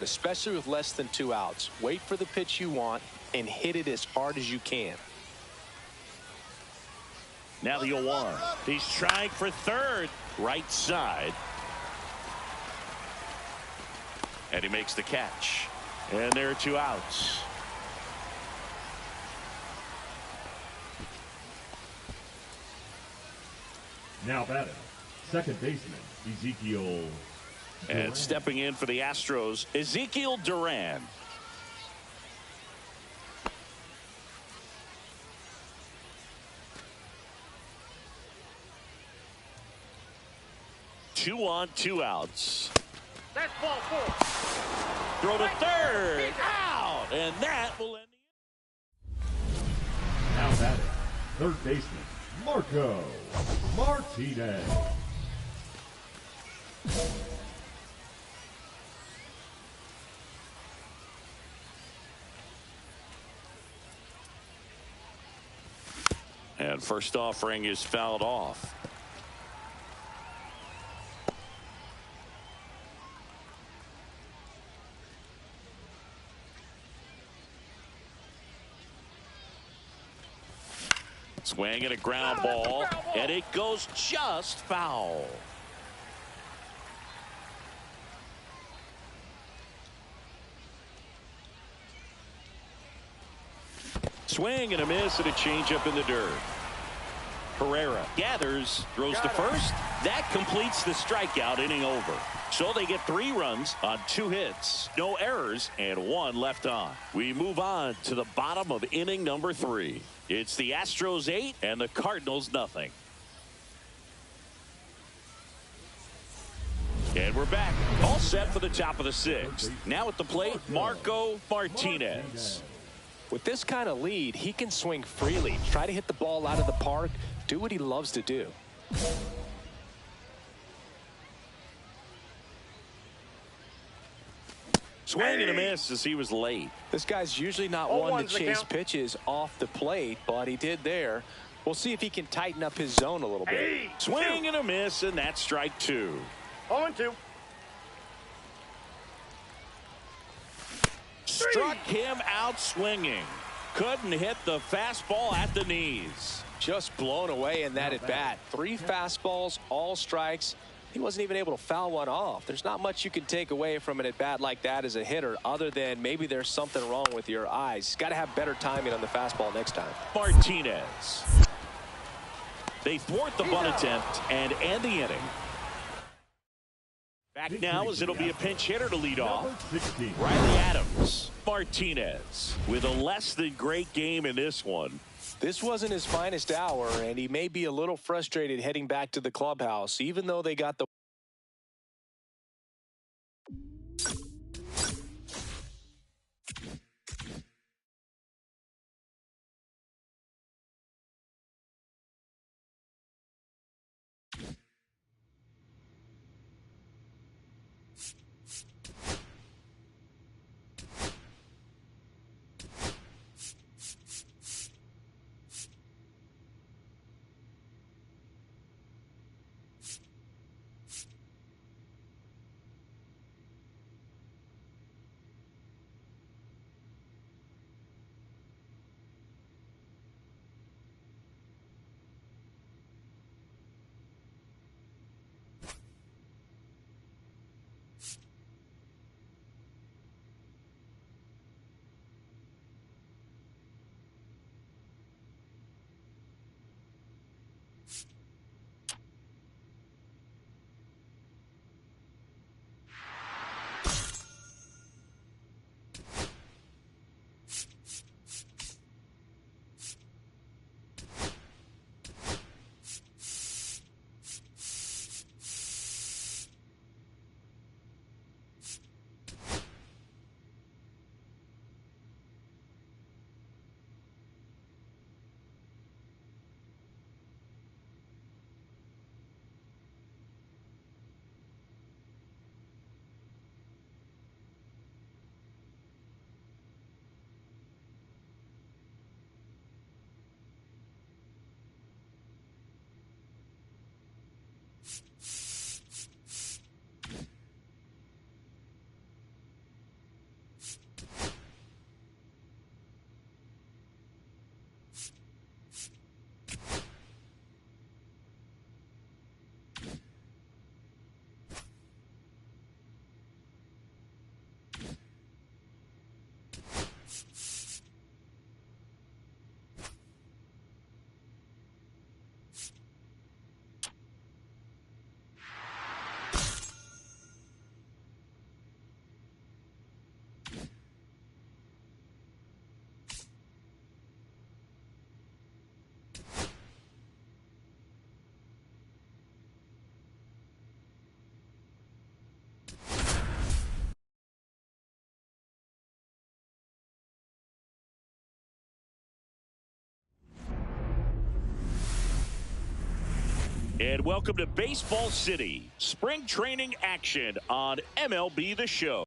especially with less than 2 outs. Wait for the pitch you want and hit it as hard as you can. Now the 0-1. He's trying for third, right side. And he makes the catch. And there are 2 outs. Now batting, second baseman, Ezekiel. And stepping in for the Astros, Ezekiel Duran. Two on, 2 outs. That's ball 4. Throw to third. Out. And that will end the Now batting, third baseman, Marco Martinez. And first offering is fouled off. Swing and a ground ball, and it goes just foul. Swing and a miss and a changeup in the dirt. Herrera gathers, throws to first. That completes the strikeout, inning over. So they get 3 runs on 2 hits, no errors, and 1 left on. We move on to the bottom of inning number 3. It's the Astros 8 and the Cardinals nothing. And we're back, all set for the top of the 6th. Now at the plate, Marco Martinez. With this kind of lead, he can swing freely, try to hit the ball out of the park, do what he loves to do. Swing and a miss as he was late. This guy's usually not one to chase pitches off the plate, but he did there. We'll see if he can tighten up his zone a little bit. Swing and a miss, and that's strike 2. 0-2. Struck him out swinging. Couldn't hit the fastball at the knees. Just blown away in that at bat. 3 fastballs, all strikes. He wasn't even able to foul one off. There's not much you can take away from an at bat like that as a hitter, other than maybe there's something wrong with your eyes. He's got to have better timing on the fastball next time. Martinez. They thwart the bunt attempt and end the inning. Back now as it'll be a pinch hitter to lead off. Riley Adams. Martinez with a less than great game in this one. This wasn't his finest hour, and he may be a little frustrated heading back to the clubhouse, even though they got the And welcome to Baseball City. Spring training action on MLB The Show.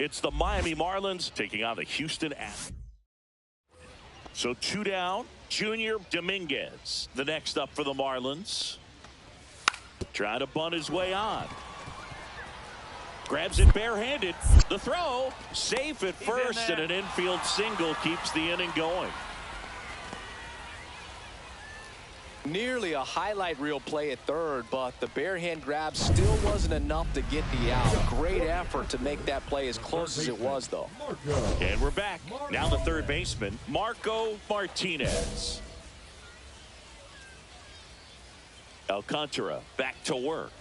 It's the Miami Marlins taking on the Houston Astros. So 2 down. Junior Dominguez, the next up for the Marlins. Trying to bunt his way on. Grabs it barehanded. The throw. Safe at first, and an infield single keeps the inning going. Nearly a highlight reel play at third, but the bare hand grab still wasn't enough to get the out. Great effort to make that play as close as it was, though. And we're back. Now the third baseman, Marco Martinez. Alcantara back to work.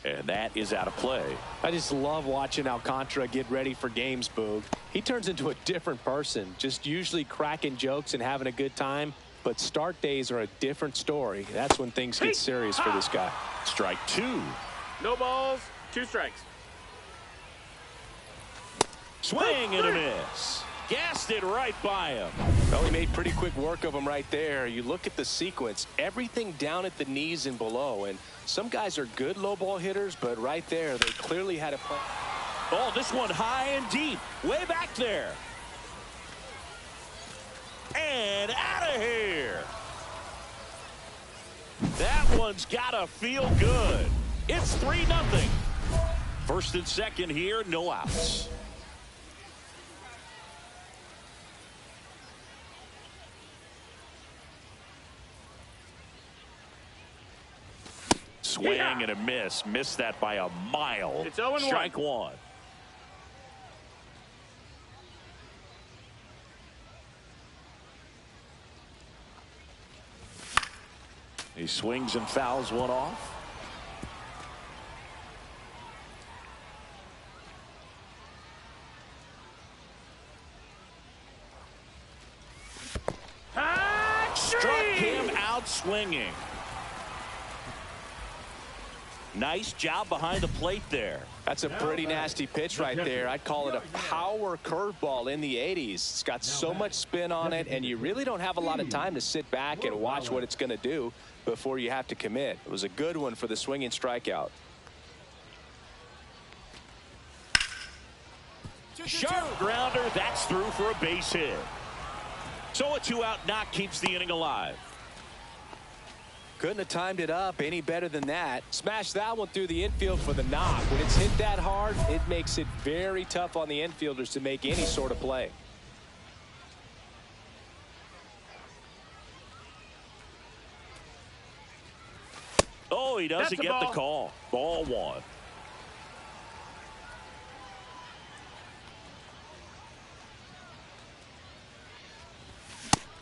And that is out of play. I just love watching Alcantara get ready for games, Boog. He turns into a different person, just usually cracking jokes and having a good time. But start days are a different story. That's when things get serious for this guy. Strike 2. No balls, 2 strikes. Swing and a miss. Gassed it right by him. Well, he made pretty quick work of him right there. You look at the sequence, everything down at the knees and below. And some guys are good low ball hitters, but right there, they clearly had a play. Oh, this one high and deep. Way back there. And out of here. That one's got to feel good. It's 3-0. First and second here, no outs. Swing and a miss. Missed that by a mile. It's 0-1. Strike 1. He swings and fouls one off. Struck him out swinging. Nice job behind the plate there. That's a pretty nasty pitch right there. I'd call it a power curveball in the 80s. It's got so much spin on it, and you really don't have a lot of time to sit back and watch what it's going to do before you have to commit. It was a good one for the swinging strikeout. Sharp grounder. That's through for a base hit. So a 2-out knock keeps the inning alive. Couldn't have timed it up any better than that. Smash that one through the infield for the knock. When it's hit that hard, it makes it very tough on the infielders to make any sort of play. Oh, he doesn't get the call. Ball 1.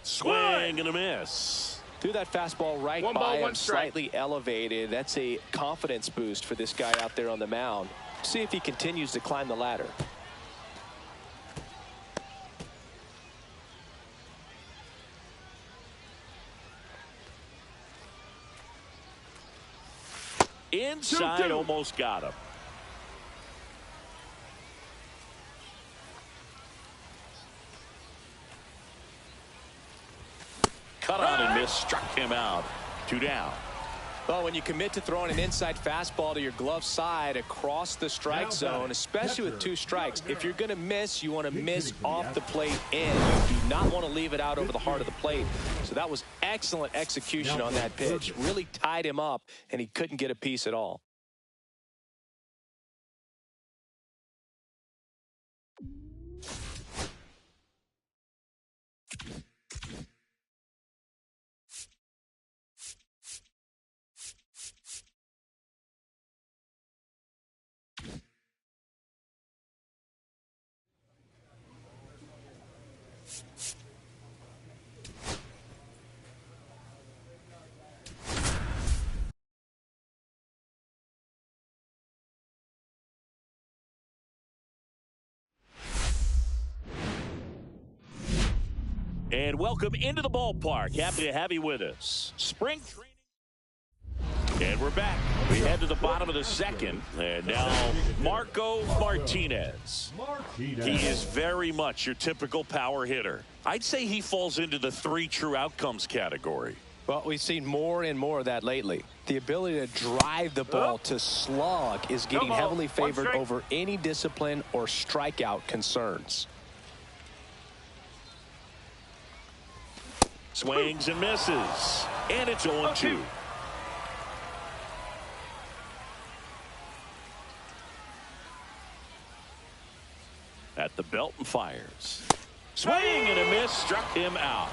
Swing and a miss. Threw that fastball right by him, slightly elevated. That's a confidence boost for this guy out there on the mound. See if he continues to climb the ladder. Inside, almost got him. Cut on and miss, struck him out. 2 down. Well, when you commit to throwing an inside fastball to your glove side across the strike zone, especially with 2 strikes, if you're going to miss, you want to miss off the plate in. You do not want to leave it out over the heart of the plate. So that was excellent execution on that pitch. Really tied him up, and he couldn't get a piece at all. And welcome into the ballpark. Happy to have you with us. Spring training. And we're back. We head to the bottom of the second. And now Marco Martinez. He is very much your typical power hitter. I'd say he falls into the 3 true outcomes category. Well, we've seen more and more of that lately. The ability to drive the ball to slug is getting heavily favored over any discipline or strikeout concerns. Swings and misses. And it's 0-2. At the belt and fires. Swing and a miss, struck him out.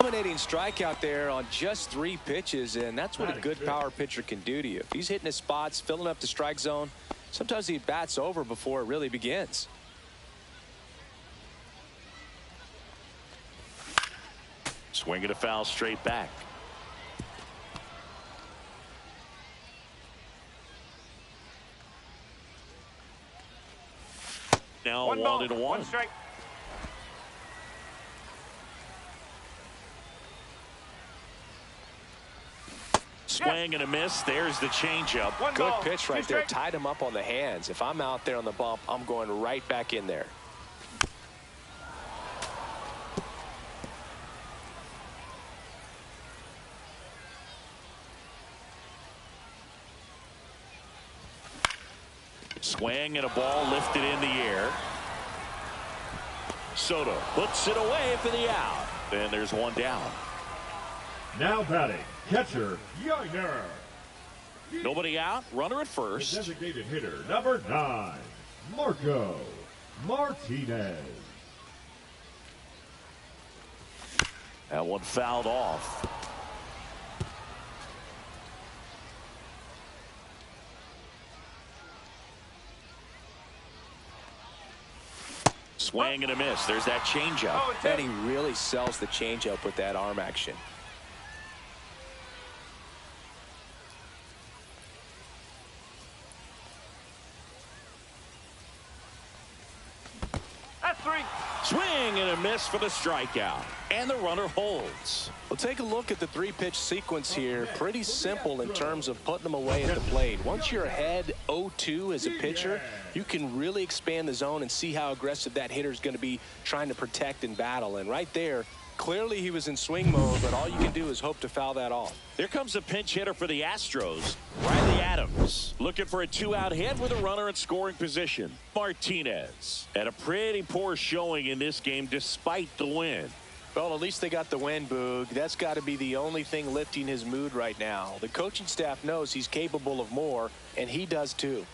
Dominating strikeout there on just 3 pitches, and that's what a good power pitcher can do to you. If he's hitting his spots, filling up the strike zone, sometimes he bats over before it really begins. Swinging a foul straight back. Now 1-1. 1 strike. Swing and a miss. There's the changeup. Good pitch right there. Tied him up on the hands. If I'm out there on the bump, I'm going right back in there. Swing and a ball lifted in the air. Soto puts it away for the out. Then there's 1 down. Now batting, catcher, Yoiner. Nobody out. Runner at first. Designated hitter, number 9, Marco Martinez. That one fouled off. Swing and a miss. There's that changeup. And he really sells the changeup with that arm action. That's 3. Swing and a miss for the strikeout. And the runner holds. Well, take a look at the 3-pitch sequence here. Pretty simple in terms of putting them away at the plate. Once you're ahead 0-2 as a pitcher, you can really expand the zone and see how aggressive that hitter is going to be trying to protect and battle. And right there, clearly he was in swing mode, but all you can do is hope to foul that off. Here comes a pinch hitter for the Astros, Riley Adams, looking for a 2-out hit with a runner in scoring position. Martinez had a pretty poor showing in this game despite the win. Well, at least they got the win, Boog. That's got to be the only thing lifting his mood right now. The coaching staff knows he's capable of more, and he does too.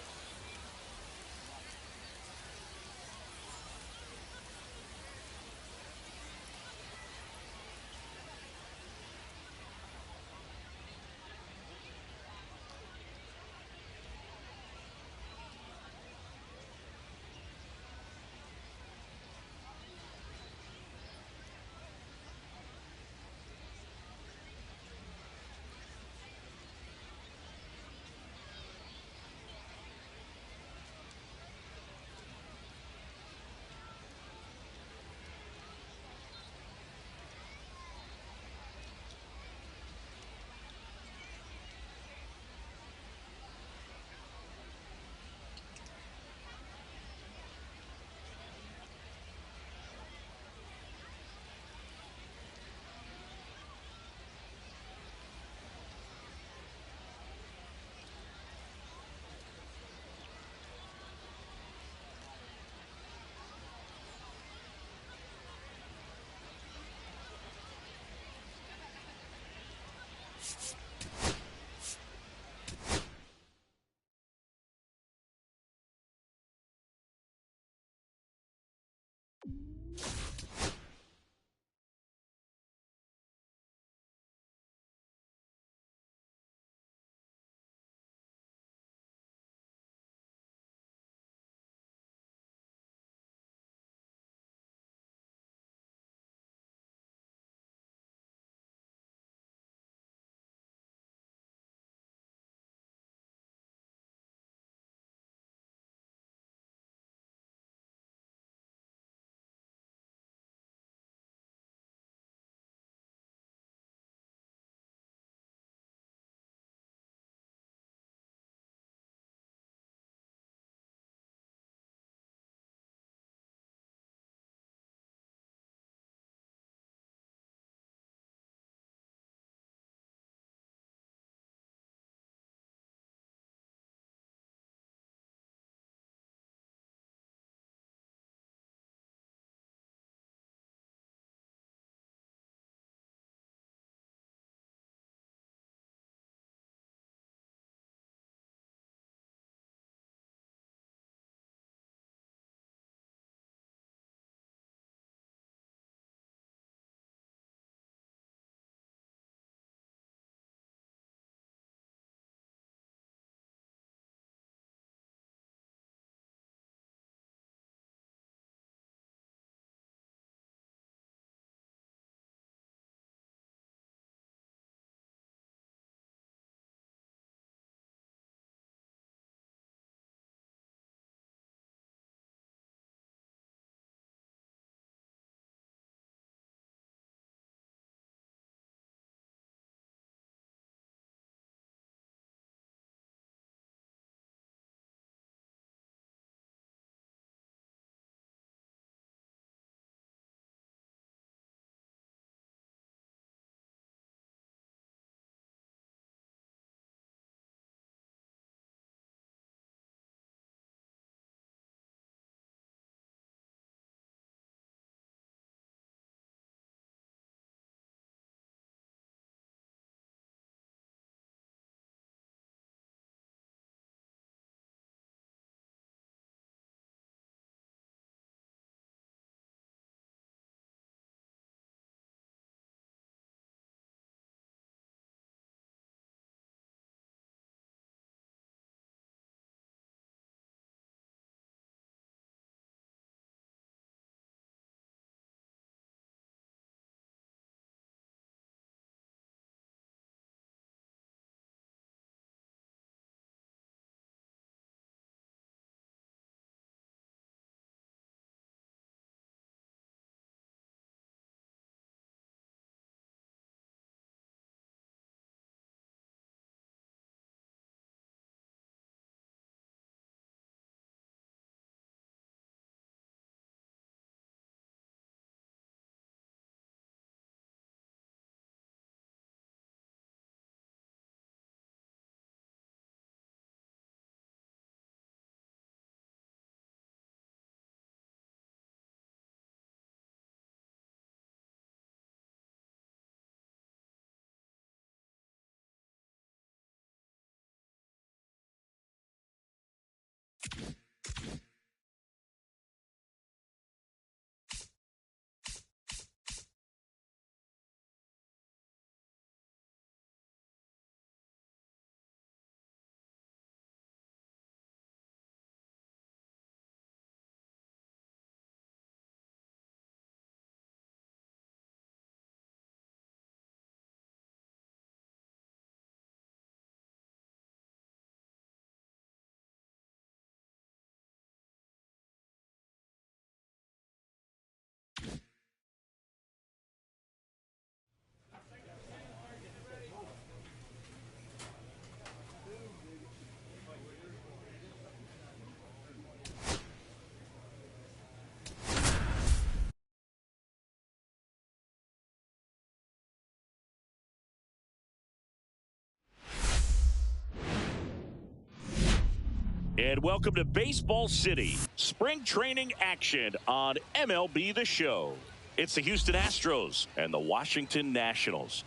And welcome to Baseball City. Spring training action on MLB The Show. It's the Houston Astros and the Washington Nationals.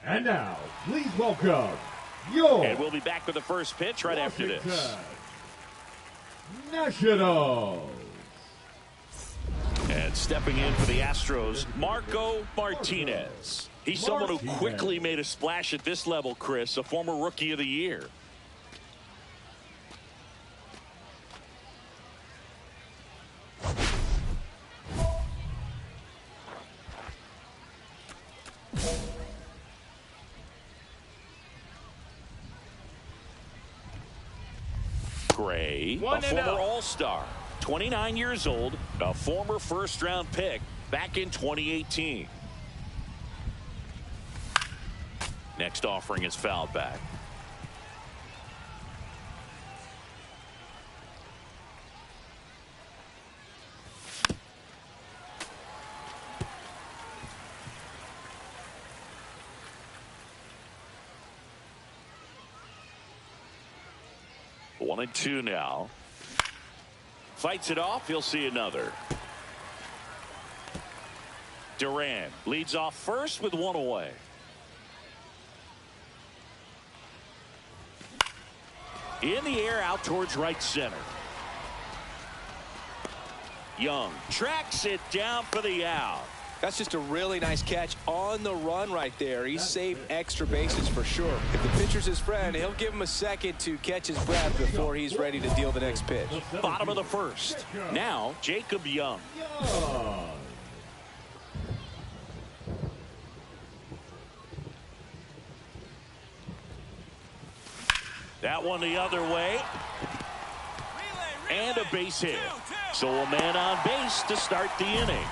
And now, please welcome your And we'll be back with the first pitch right after this. Nationals. And stepping in for the Astros, Marco Martinez. He's someone who quickly made a splash at this level, Chris, a former Rookie of the Year. Gray, a former All-Star, 29 years old, a former first-round pick back in 2018. Next offering is fouled back. One and two now. Fights it off. He'll see another. Duran leads off first with one away. In the air out towards right center. Young tracks it down for the out. That's just a really nice catch on the run right there. He saved extra bases for sure. If the pitcher's his friend, he'll give him a second to catch his breath before he's ready to deal the next pitch. Bottom of the first. Now Jacob Young. That one the other way. And a base hit. So a man on base to start the inning.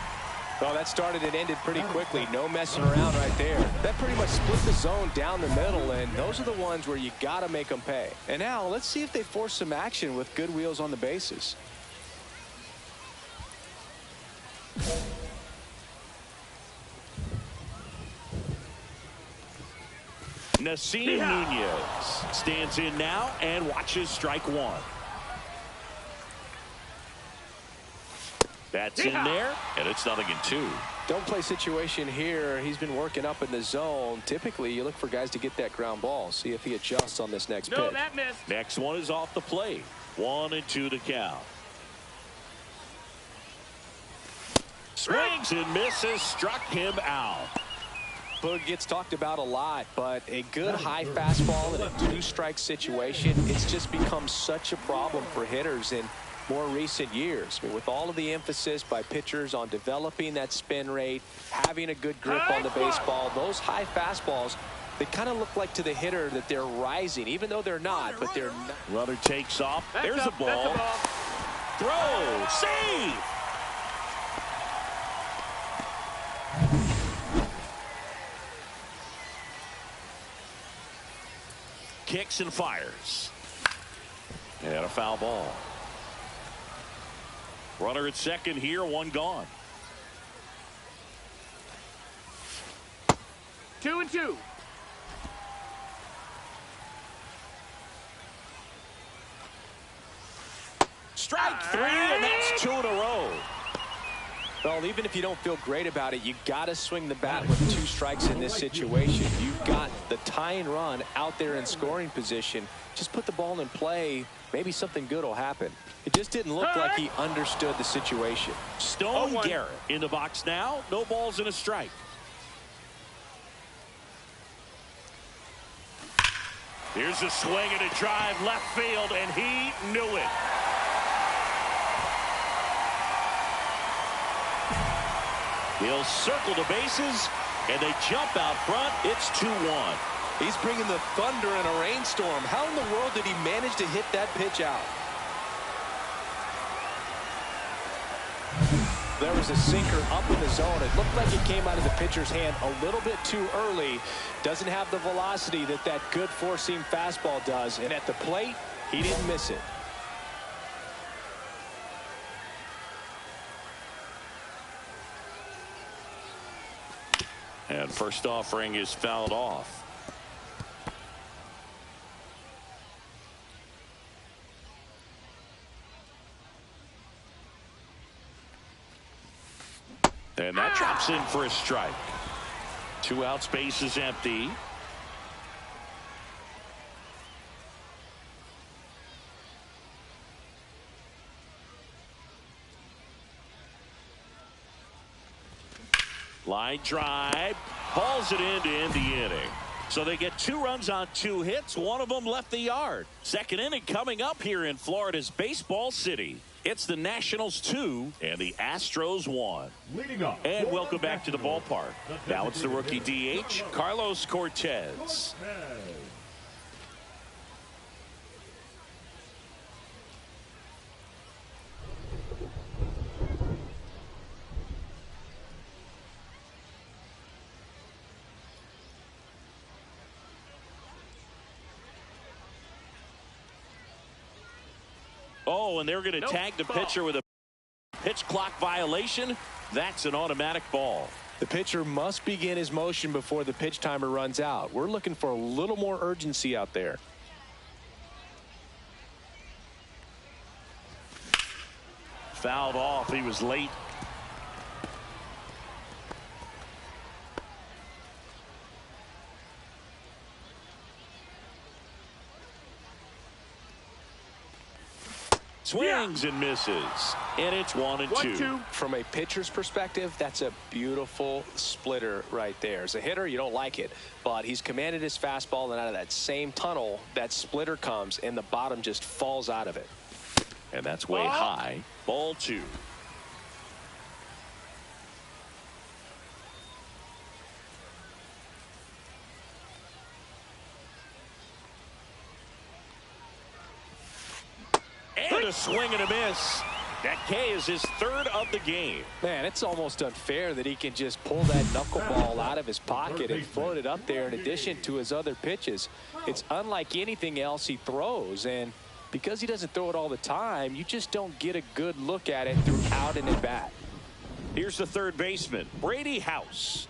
Well, that started and ended pretty quickly. No messing around right there. That pretty much split the zone down the middle, and those are the ones where you got to make them pay. And now let's see if they force some action with good wheels on the bases. Nasim Nunez stands in now and watches strike one. That's in there, and it's 0-2. Don't play situation here. He's been working up in the zone. Typically, you look for guys to get that ground ball. See if he adjusts on this next pitch. That missed. Next one is off the plate. 1-2 to count. Swings and misses. Struck him out. Boog gets talked about a lot, but a good high fastball in a two-strike situation, it's just become such a problem for hitters in more recent years. I mean, with all of the emphasis by pitchers on developing that spin rate, having a good grip on the baseball, those high fastballs, they kind of look like to the hitter that they're rising, even though they're not, but they're not. Runner takes off. There's a ball. Throw. Save. Kicks and fires. And a foul ball. Runner at second here, one gone. 2-2. Strike three, and that's two in a row. Well, even if you don't feel great about it, you got to swing the bat with 2 strikes in this situation. You've got the tying run out there in scoring position. Just put the ball in play. Maybe something good will happen. It just didn't look like he understood the situation. Stone Garrett in the box now. No balls and a strike. Here's a swing and a drive left field, and he knew it. He'll circle the bases, and they jump out front. It's 2-1. He's bringing the thunder in a rainstorm. How in the world did he manage to hit that pitch out? There was a sinker up in the zone. It looked like it came out of the pitcher's hand a little bit too early. Doesn't have the velocity that good four-seam fastball does. And at the plate, he didn't miss it. And first offering is fouled off. And that drops in for a strike. 2 outs, base is empty. Line drive, hauls it in to end the inning. So they get 2 runs on 2 hits. One of them left the yard. Second inning coming up here in Florida's Baseball City. It's the Nationals 2 and the Astros 1. And welcome back to the ballpark. Now it's the rookie DH, Carlos Cortez. Oh, and they're going to tag the pitcher with a pitch clock violation. That's an automatic ball. The pitcher must begin his motion before the pitch timer runs out. We're looking for a little more urgency out there. Fouled off. He was late. Swings and misses. And it's 1-2. From a pitcher's perspective, that's a beautiful splitter right there. As a hitter, you don't like it, but he's commanded his fastball, and out of that same tunnel, that splitter comes, and the bottom just falls out of it. And that's way high. Ball 2. And a swing and a miss. That K is his 3rd of the game. Man, it's almost unfair that he can just pull that knuckleball out of his pocket and float it up there in addition to his other pitches. It's unlike anything else he throws, and because he doesn't throw it all the time, you just don't get a good look at it throughout an at-bat. Here's the third baseman, Brady House.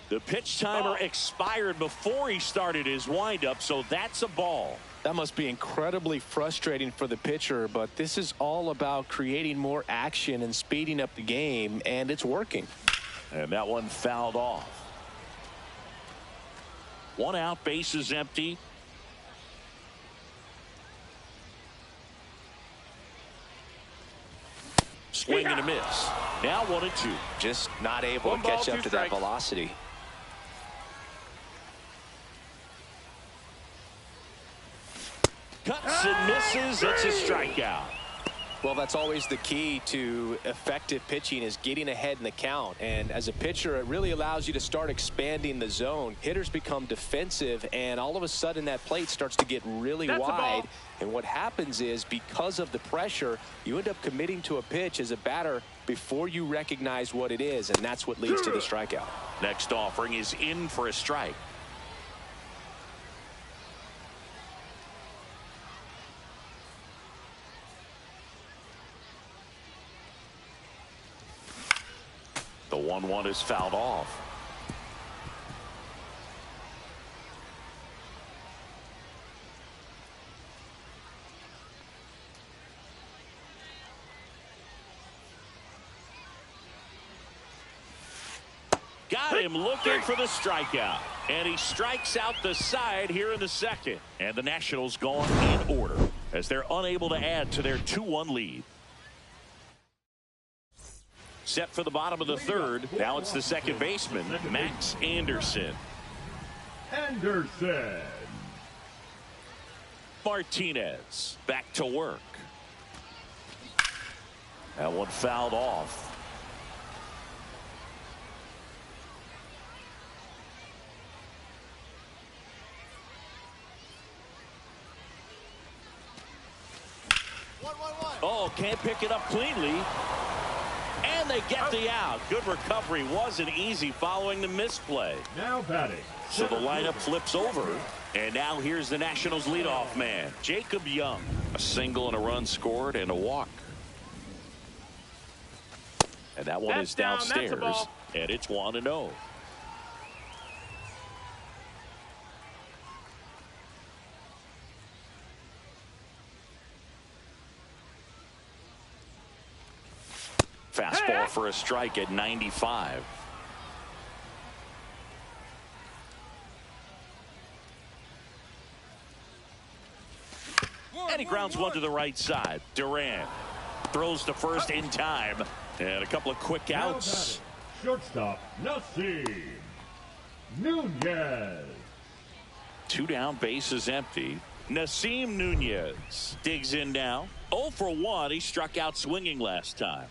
The pitch timer expired before he started his windup, so that's a ball. That must be incredibly frustrating for the pitcher, but this is all about creating more action and speeding up the game, and it's working. And that one fouled off. 1 out, bases empty. Swing and a miss. Now 1-2. Just not able to catch up to that velocity. Cuts and misses. It's a strikeout. Well, that's always the key to effective pitching, is getting ahead in the count. And as a pitcher, it really allows you to start expanding the zone. Hitters become defensive, and all of a sudden that plate starts to get really wide. And what happens is, because of the pressure, you end up committing to a pitch as a batter before you recognize what it is, and that's what leads to the strikeout. Next offering is in for a strike. The 1-1 is fouled off. Got him looking for the strikeout. And he strikes out the side here in the second. And the Nationals gone in order as they're unable to add to their 2-1 lead. Set for the bottom of the third. Now it's the second baseman, Max Anderson. Martinez back to work. That one fouled off. Oh, can't pick it up cleanly. And they get the out. Good recovery. Wasn't easy following the misplay. Now batting. So the lineup flips over. And now here's the Nationals leadoff man, Jacob Young. A single and a run scored and a walk. And that one is downstairs. And it's 1-0. Fastball for a strike at 95. And he grounds one to the right side. Durant throws to first in time. And a couple of quick outs. Shortstop, Nasim Nunez. 2 down, bases empty. Nasim Nunez digs in now. 0 for 1. He struck out swinging last time.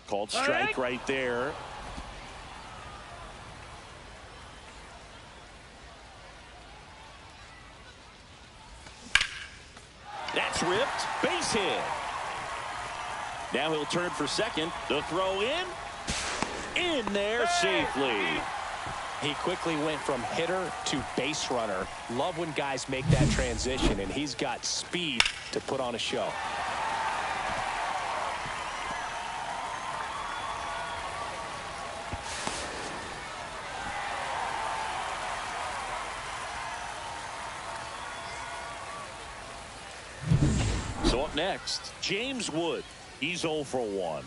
Called strike right there. That's ripped. Base hit. Now he'll turn for second. The throw in there safely. He quickly went from hitter to base runner. Love when guys make that transition, and he's got speed to put on a show. So up next, James Wood. He's 0 for 1.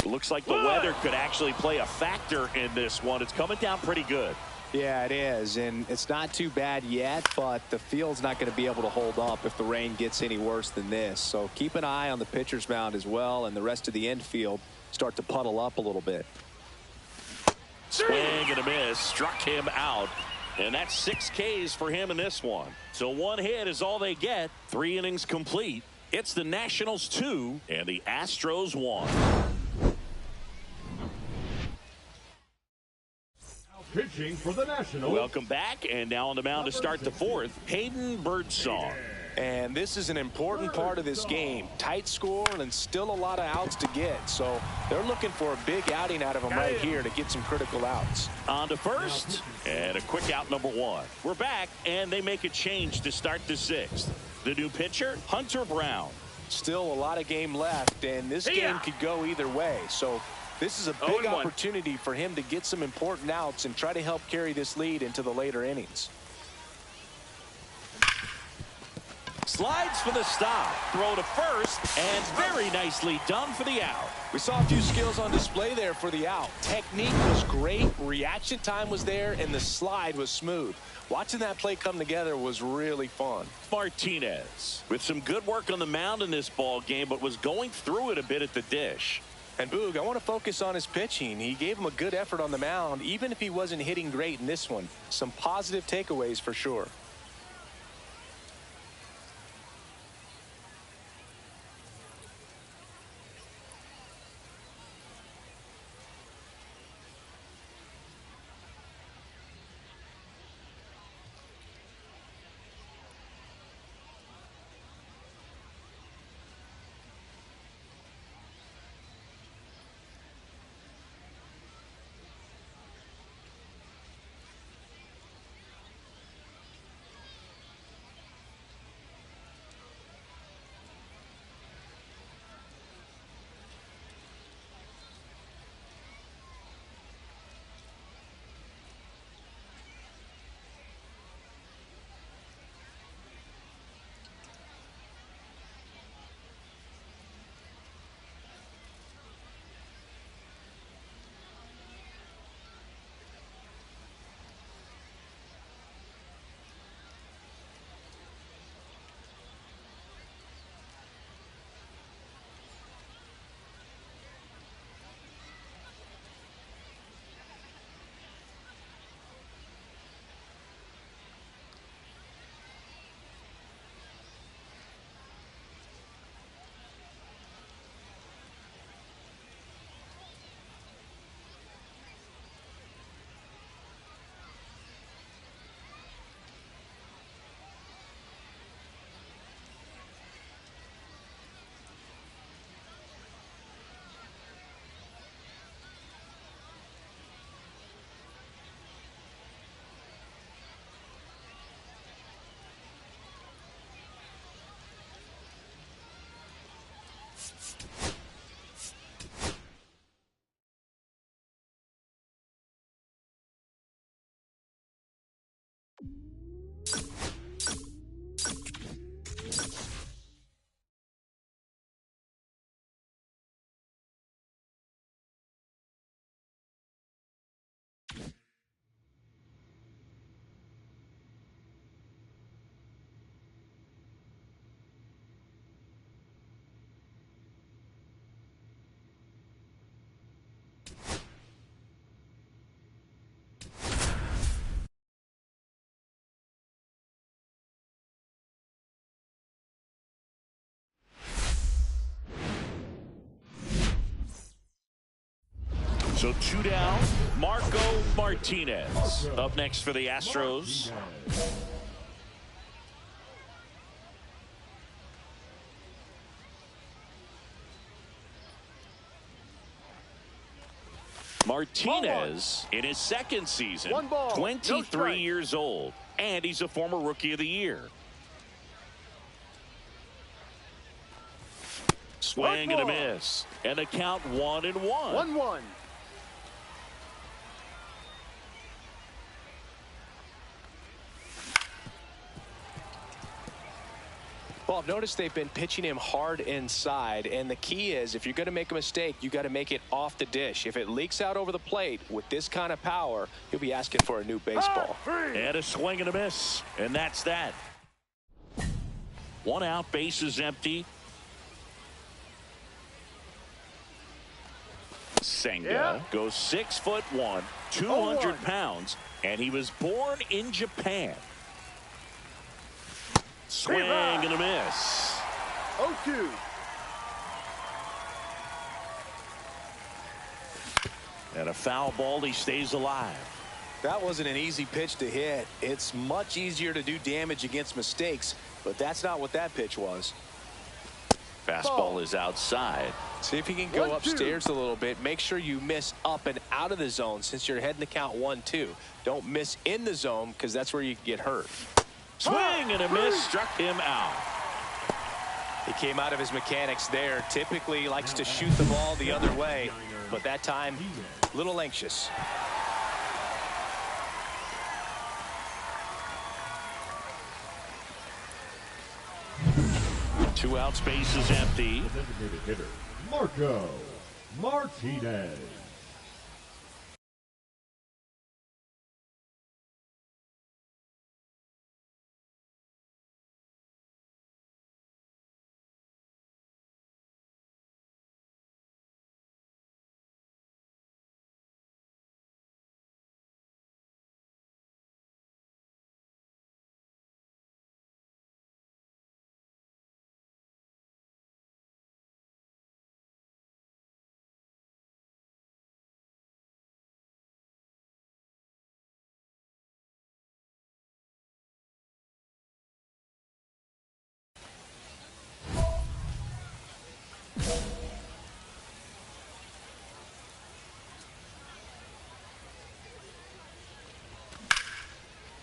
Looks like the weather could actually play a factor in this one. It's coming down pretty good. Yeah, it is, and it's not too bad yet, but the field's not going to be able to hold up if the rain gets any worse than this. So keep an eye on the pitcher's mound as well, and the rest of the infield start to puddle up a little bit. Swing and a miss. Struck him out. And that's 6 Ks for him in this one. So 1 hit is all they get. 3 innings complete. It's the Nationals 2 and the Astros 1. Pitching for the Nationals. Welcome back, and now on the mound to start the 4th, Hayden Birdsong. And this is an important part of this game. Tight score and still a lot of outs to get. So they're looking for a big outing out of them right here to get some critical outs. On to first. And a quick out number one. We're back, and they make a change to start the sixth. The new pitcher, Hunter Brown. Still a lot of game left, and this game could go either way. So this is a big opportunity for him to get some important outs and try to help carry this lead into the later innings. Slides for the stop. Throw to first, and very nicely done for the out. We saw a few skills on display there for the out. Technique was great, reaction time was there, and the slide was smooth. Watching that play come together was really fun. Martinez with some good work on the mound in this ball game, but was going through it a bit at the dish. And Boog, I want to focus on his pitching. He gave him a good effort on the mound, even if he wasn't hitting great in this one. Some positive takeaways for sure. So two down, Marco Martinez up next for the Astros. Martinez in his second season, 23 years old, and he's a former Rookie of the Year. Swing and a miss, and the count 1-1. 1-1. Well, I've noticed they've been pitching him hard inside, and the key is if you're going to make a mistake, you got to make it off the dish. If it leaks out over the plate with this kind of power, you'll be asking for a new baseball. And a swing and a miss, and that's that. One out, bases empty. Senga goes 6'1", 200 pounds, and he was born in Japan. Swing and a miss. 0-2. And a foul ball, he stays alive. That wasn't an easy pitch to hit. It's much easier to do damage against mistakes. But that's not what that pitch was. Fastball is outside. See if you can go upstairs a little bit. Make sure you miss up and out of the zone since you're heading the count 1-2. Don't miss in the zone because that's where you can get hurt. Swing and a miss, struck him out. He came out of his mechanics there. Typically likes to shoot the ball the other way, but that time a little anxious. Two out, space is empty. Designated hitter, Marco Martinez.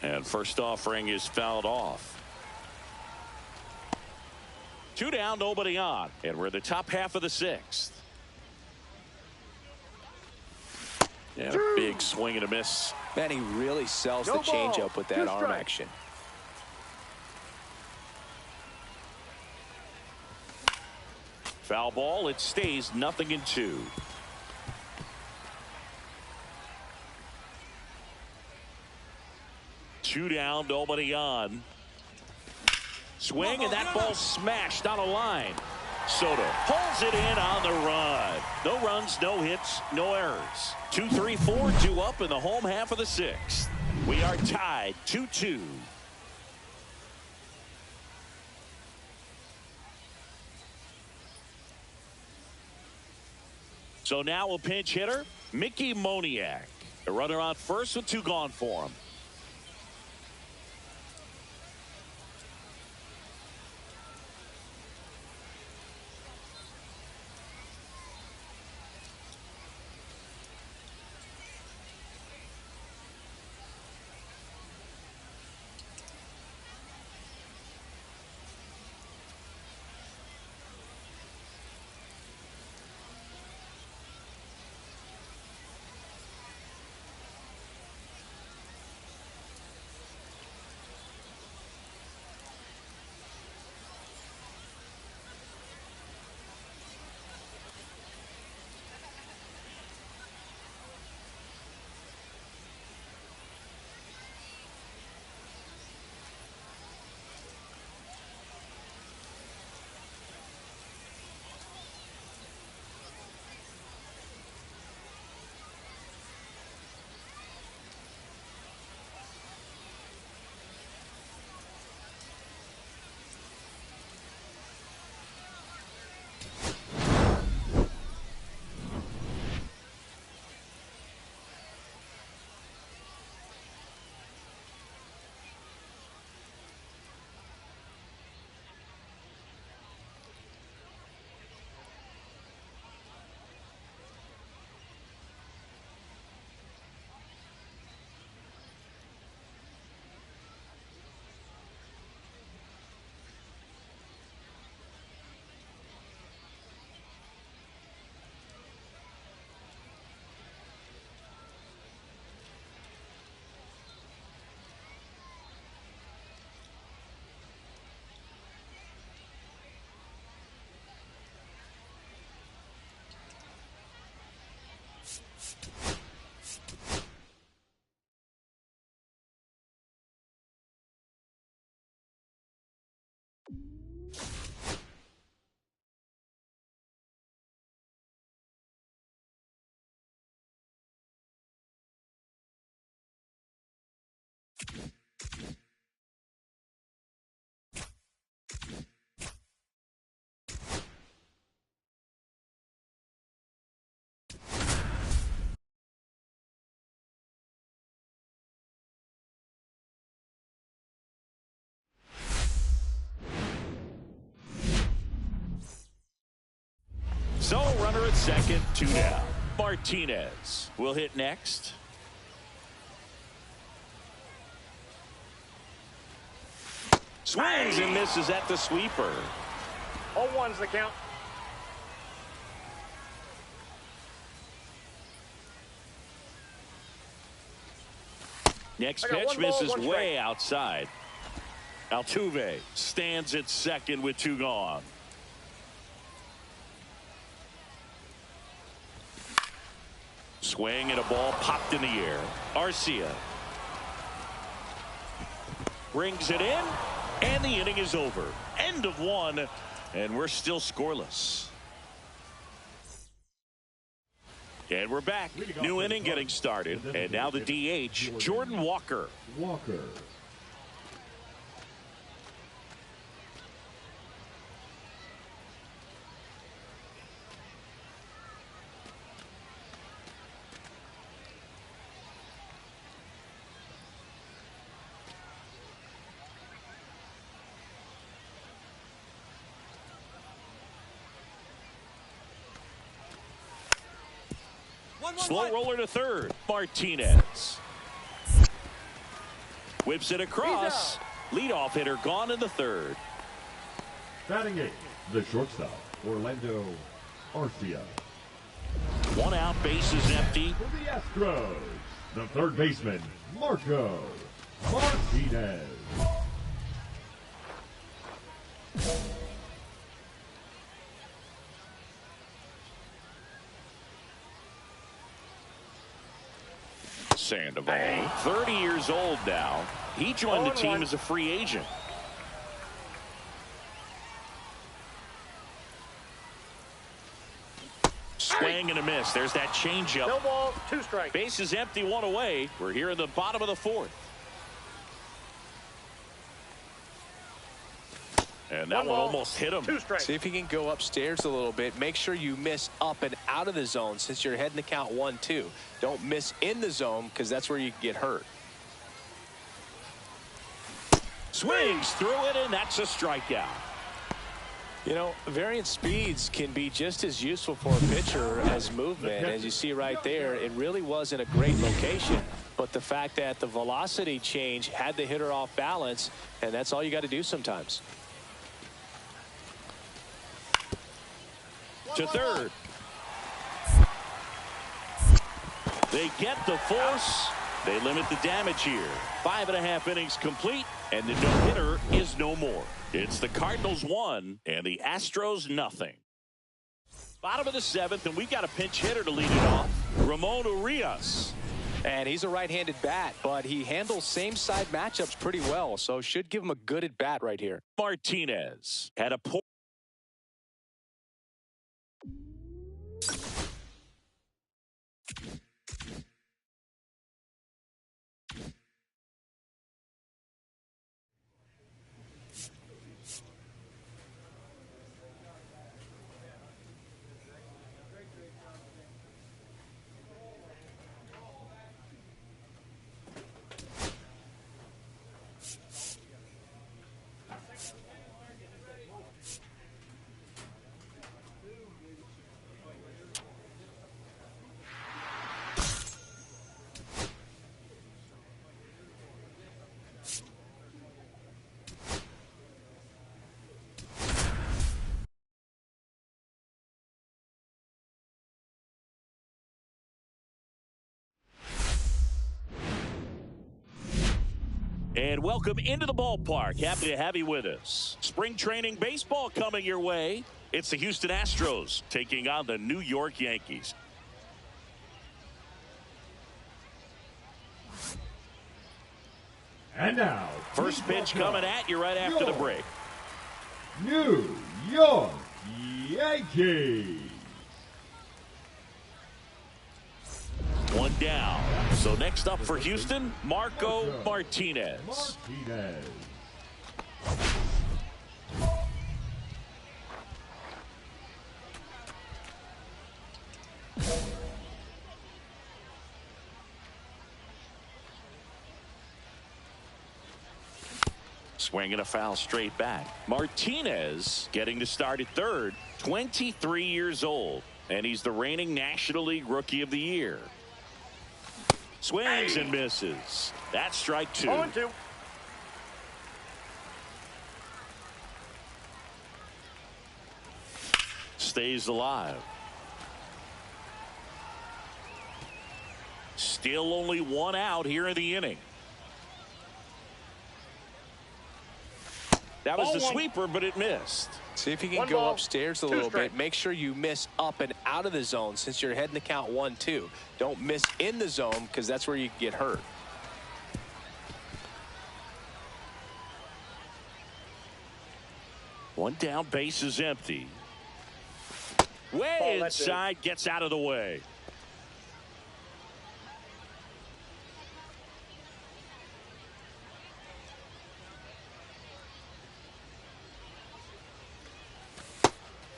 And first offering is fouled off. 2 down, nobody on. And we're in the top half of the 6th. And a big swing and a miss. Man, he really sells the changeup with that arm action. Foul ball, it stays 0-2. Two down, nobody on. Swing, and that ball smashed on a line. Soto pulls it in on the run. No runs, no hits, no errors. 2, 3, 4, 2 up in the home half of the 6th. We are tied 2-2. So now a pinch hitter, Mickey Moniak. A runner on first with 2 gone for him. So runner at second, 2 down. Martinez will hit next. Swings and misses at the sweeper. 0-1's the count. Next pitch misses way outside. Altuve stands at second with 2 gone. Swing and a ball popped in the air. Arcia brings it in, and the inning is over. End of 1, and we're still scoreless. And we're back. New inning getting started, and now the DH, Jordan Walker. Slow roller to third. Martinez whips it across. Leadoff hitter gone in the third. Batting 8, the shortstop, Orlando Arcia. 1 out, bases empty. For the Astros, the third baseman, Marco Martinez. Sandoval, 30 years old now. He joined the team as a free agent. Swing and a miss. There's that changeup. No ball, 2 strikes. Bases empty, 1 away. We're here in the bottom of the 4th. And that one almost hit him. 2 strikes. See if he can go upstairs a little bit. Make sure you miss up and out of the zone since you're heading the count 1-2. Don't miss in the zone because that's where you can get hurt. Swings through it, and that's a strikeout. You know, variant speeds can be just as useful for a pitcher as movement. As you see right there, it really wasn't a great location. But the fact that the velocity change had the hitter off balance, and that's all you got to do sometimes. To third. They get the force. They limit the damage here. 5.5 innings complete, and the no-hitter is no more. It's the Cardinals 1 and the Astros nothing. Bottom of the 7th, and we got a pinch hitter to lead it off. Ramon Urias. And he's a right-handed bat, but he handles same-side matchups pretty well, so should give him a good at-bat right here. Martinez had a poor. And welcome into the ballpark. Happy to have you with us. Spring training baseball coming your way. It's the Houston Astros taking on the New York Yankees. And now, first pitch coming at you right after the break. New York Yankees. 1 down. So next up for Houston, Marco Martinez. Swinging a foul straight back. Martinez getting to start at third. 23 years old, and he's the reigning National League Rookie of the Year. Swings and misses. That's strike 2. 0-2. Stays alive. Still only 1 out here in the inning. That was the sweeper, but it missed. See if you can go upstairs a little bit. Make sure you miss up and out of the zone since you're heading the count 1-2. Don't miss in the zone because that's where you get hurt. One down, base is empty. Way inside, gets out of the way.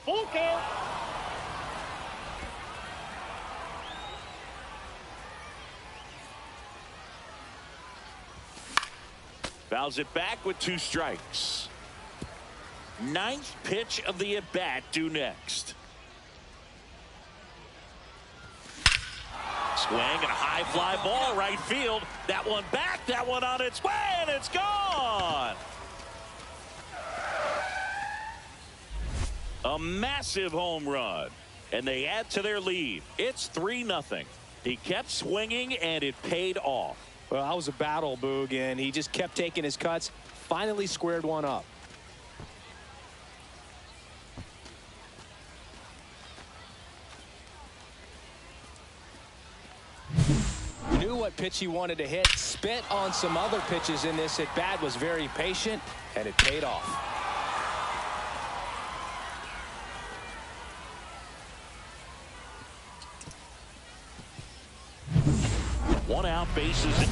Full count. Fouls it back with 2 strikes. 9th pitch of the at-bat due next. Swing and a high fly ball right field. That one back, that one on its way, and it's gone. A massive home run, and they add to their lead. It's 3-0. He kept swinging, and it paid off. Well, that was a battle, Boog, and he just kept taking his cuts. Finally squared one up. Knew what pitch he wanted to hit. Spit on some other pitches in this at bat. Was very patient, and it paid off. One out, bases.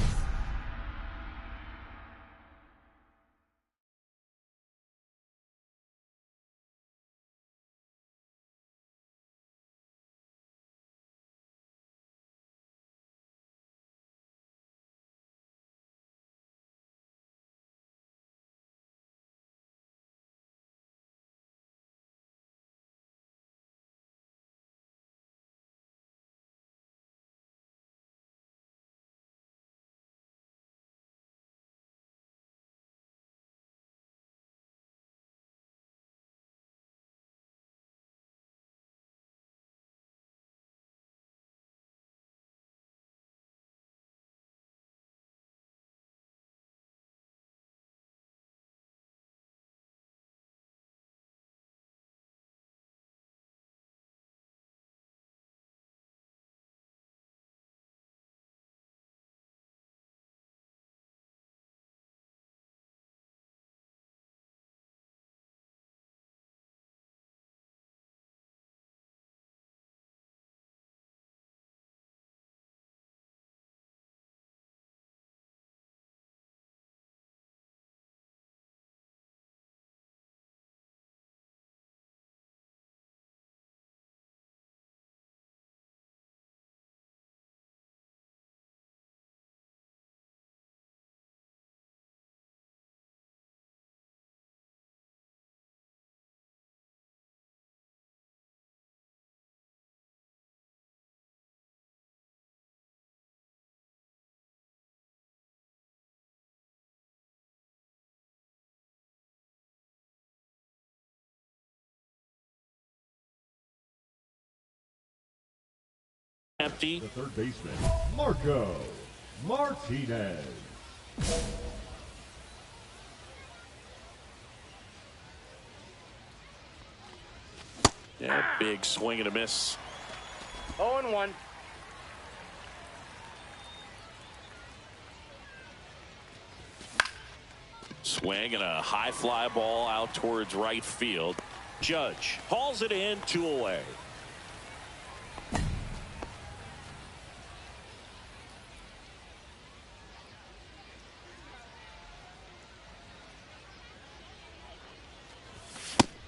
Empty. The third baseman, Marco Martinez. Yeah, big swing and a miss. 0-1. Swing and a high fly ball out towards right field. Judge hauls it in, 2 away.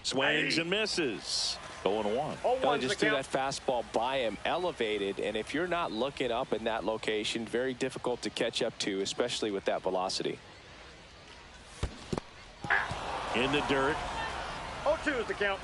Swings and misses. 0-1. Well, just threw that fastball by him, elevated, and if you're not looking up in that location, very difficult to catch up to, especially with that velocity. In the dirt. 0-2 is the count.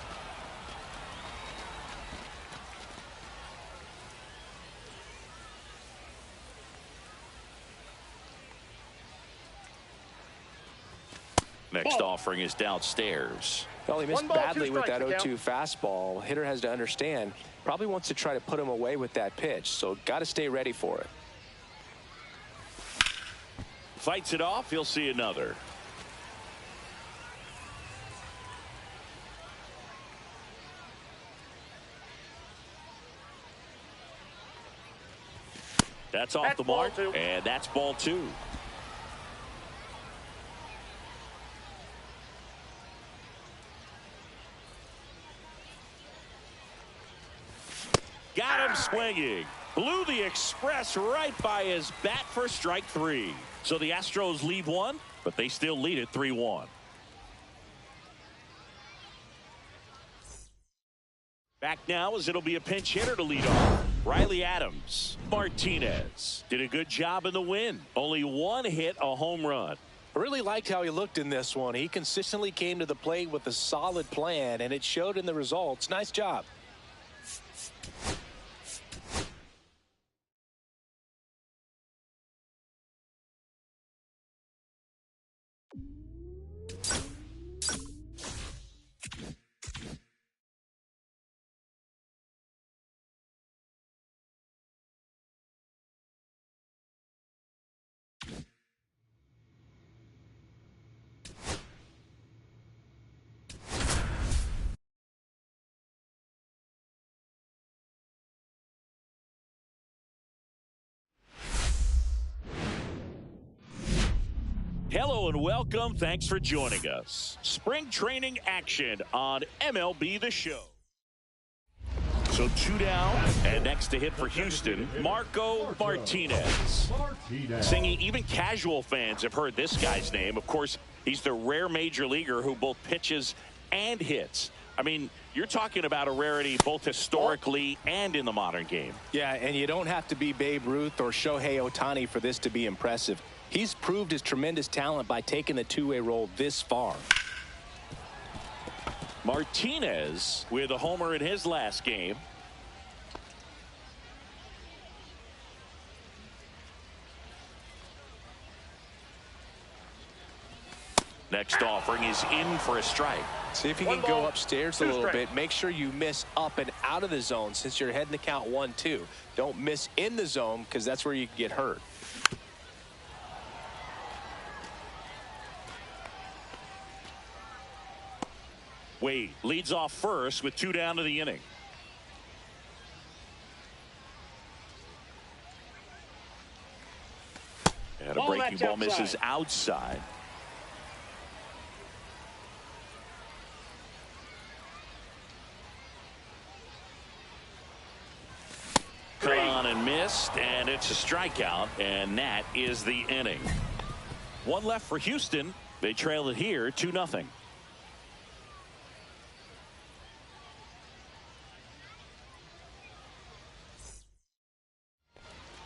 Next offering is downstairs. Well, he missed 1 ball, 2 badly with that strikes, 0-2 fastball. Hitter has to understand, probably wants to try to put him away with that pitch, so got to stay ready for it. Fights it off. He'll see another. That's off the mark, and that's ball 2. Got him swinging. Blew the express right by his bat for strike 3. So the Astros lead 1, but they still lead it 3-1. Back now as it'll be a pinch hitter to lead off. Riley Adams. Martinez did a good job in the win. Only 1 hit, a home run. I really liked how he looked in this one. He consistently came to the plate with a solid plan, and it showed in the results. Nice job. Hello and welcome. Thanks for joining us. Spring training action on MLB The Show. So 2 down, and next to hit for Houston, Marco Martinez. Singing, even casual fans have heard this guy's name. Of course, he's the rare major leaguer who both pitches and hits. I mean, you're talking about a rarity both historically and in the modern game. Yeah, and you don't have to be Babe Ruth or Shohei Ohtani for this to be impressive. He's proved his tremendous talent by taking the two-way role this far. Martinez with a homer in his last game. Next offering is in for a strike. See if you can go upstairs a little bit. Make sure you miss up and out of the zone since you're heading to count 1-2. Don't miss in the zone because that's where you can get hurt. Wade leads off first with 2 down to the inning. And a breaking ball misses outside. Cut on and missed, and it's a strikeout, and that is the inning. 1 left for Houston. They trail it here 2-0.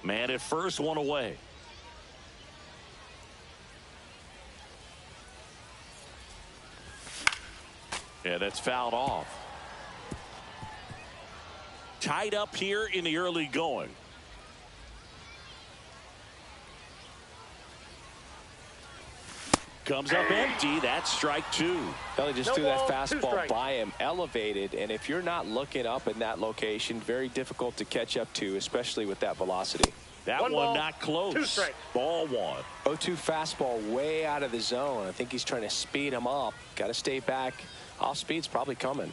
Man at first, 1 away. Yeah, that's fouled off. Tied up here in the early going. Comes up empty. That's strike 2. Well, he just threw that fastball by him, elevated, and if you're not looking up in that location, very difficult to catch up to, especially with that velocity. That one not close. Ball 1. 0-2 fastball way out of the zone. I think he's trying to speed him up. Got to stay back. Off speed's probably coming.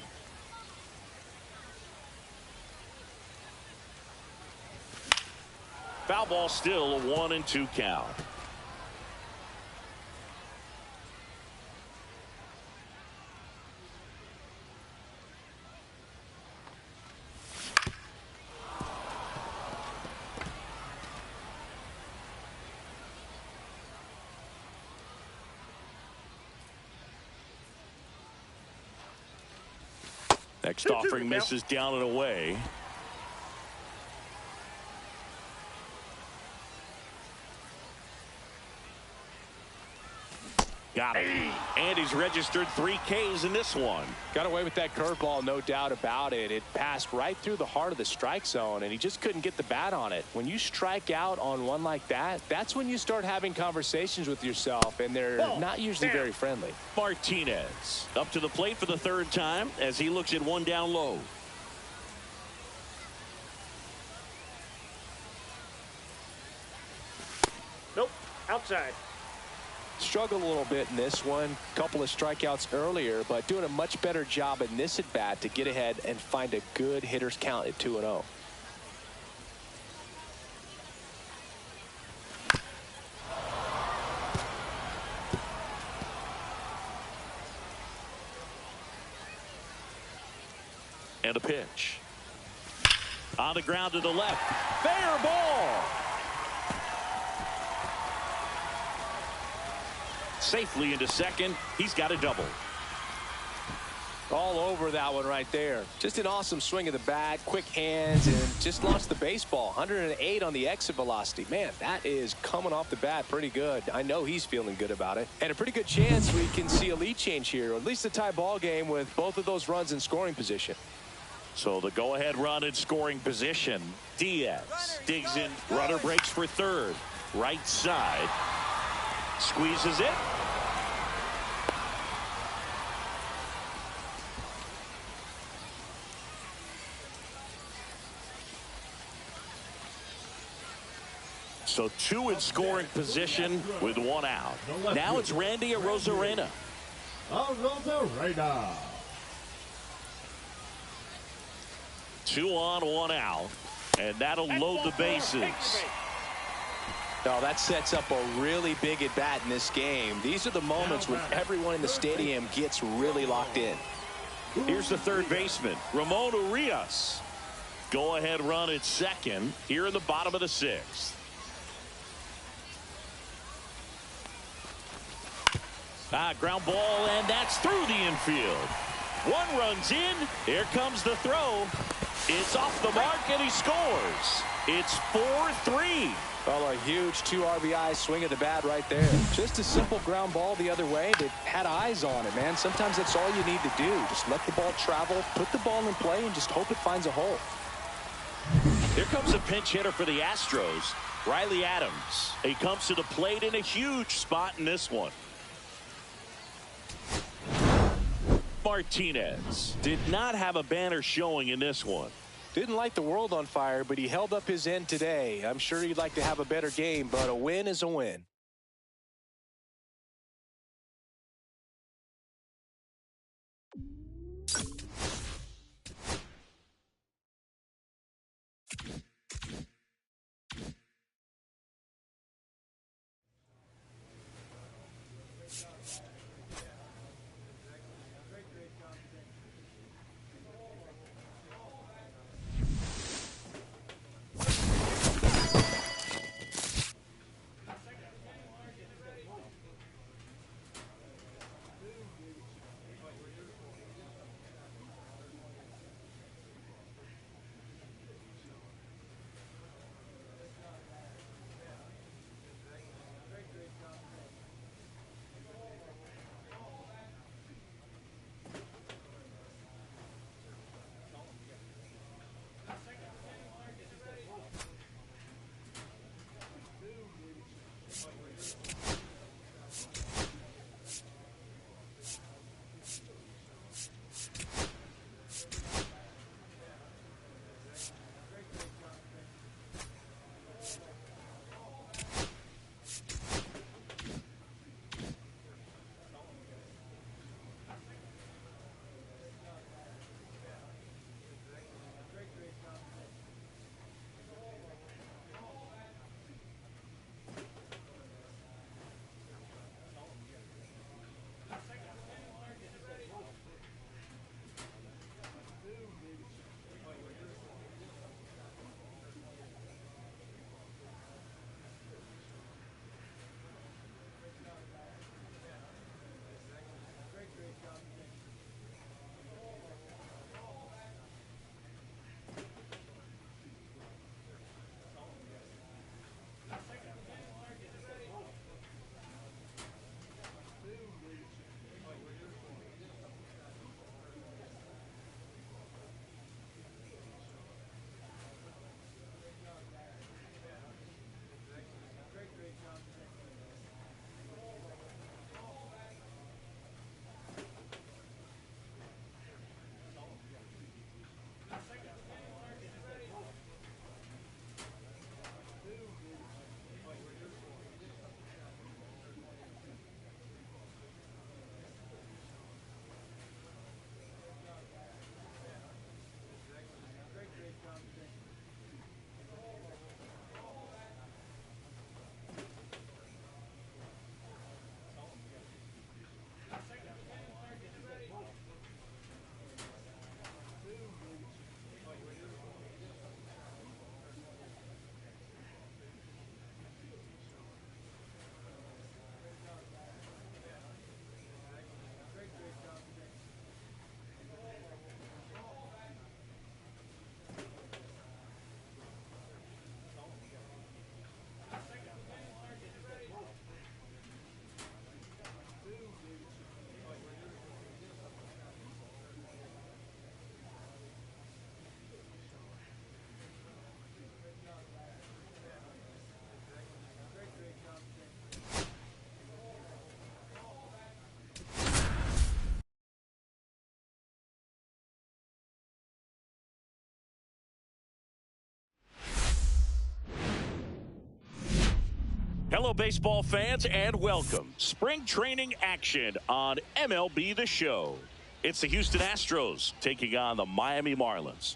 Foul ball, still a 1-2 count. Next offering misses down and away. Got it. And he's registered 3 Ks in this one. Got away with that curveball, no doubt about it. It passed right through the heart of the strike zone, and he just couldn't get the bat on it. When you strike out on one like that, that's when you start having conversations with yourself, and they're not usually very friendly. Martinez up to the plate for the 3rd time as he looks at 1 down low. Nope. Outside. Struggled a little bit in this one. Couple of strikeouts earlier, but doing a much better job in this at bat to get ahead and find a good hitter's count at 2-0. And a pitch. On the ground to the left. Fair ball. Safely into second. He's got a double. All over that one right there. Just an awesome swing of the bat, quick hands, and just launched the baseball. 108 on the exit velocity. Man, that is coming off the bat pretty good. I know he's feeling good about it. And a pretty good chance we can see a lead change here, or at least a tie ball game with both of those runs in scoring position. So the go-ahead run in scoring position. Diaz digs in. Runner breaks for 3rd. Right side. Squeezes it. So 2 in scoring position with 1 out. Now it's Randy Arozarena. Arozarena. 2 on, 1 out. And that'll load the bases. No, that sets up a really big at bat in this game. These are the moments when everyone in the stadium gets really locked in. Here's the 3rd baseman, Ramon Urias. Go ahead run at 2nd here in the bottom of the 6th. Ground ball, and that's through the infield. 1 runs in. Here comes the throw. It's off the mark, and he scores. It's 4-3. Well, a huge 2 RBI swing of the bat right there. Just a simple ground ball the other way that had eyes on it, man. Sometimes that's all you need to do. Just let the ball travel, put the ball in play, and just hope it finds a hole. Here comes a pinch hitter for the Astros, Riley Adams. He comes to the plate in a huge spot in this one. Martinez did not have a banner showing in this one. Didn't light the world on fire, but he held up his end today. I'm sure he'd like to have a better game, but a win is a win. Hello, baseball fans, and welcome. Spring training action on MLB The Show. It's the Houston Astros taking on the Miami Marlins.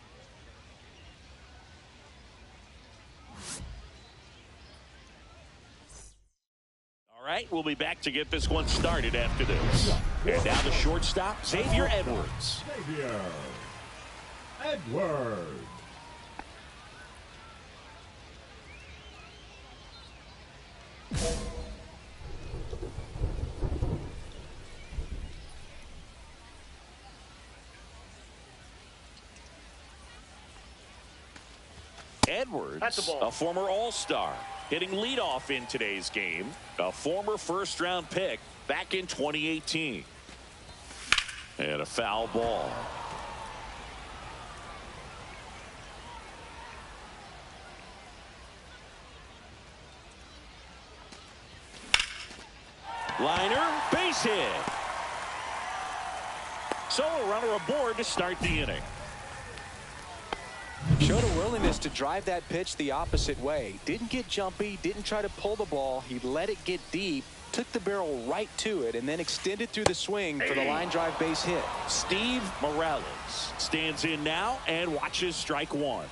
All right, we'll be back to get this one started after this. And now the shortstop, Xavier Edwards. Xavier Edwards. Edwards, a former All-Star, hitting leadoff in today's game. A former first-round pick back in 2018. And a foul ball. Liner, base hit. So a runner aboard to start the inning. Showed a willingness to drive that pitch the opposite way. Didn't get jumpy, didn't try to pull the ball. He let it get deep, took the barrel right to it, and then extended through the swing for the line drive base hit. Steve Morales stands in now and watches strike one.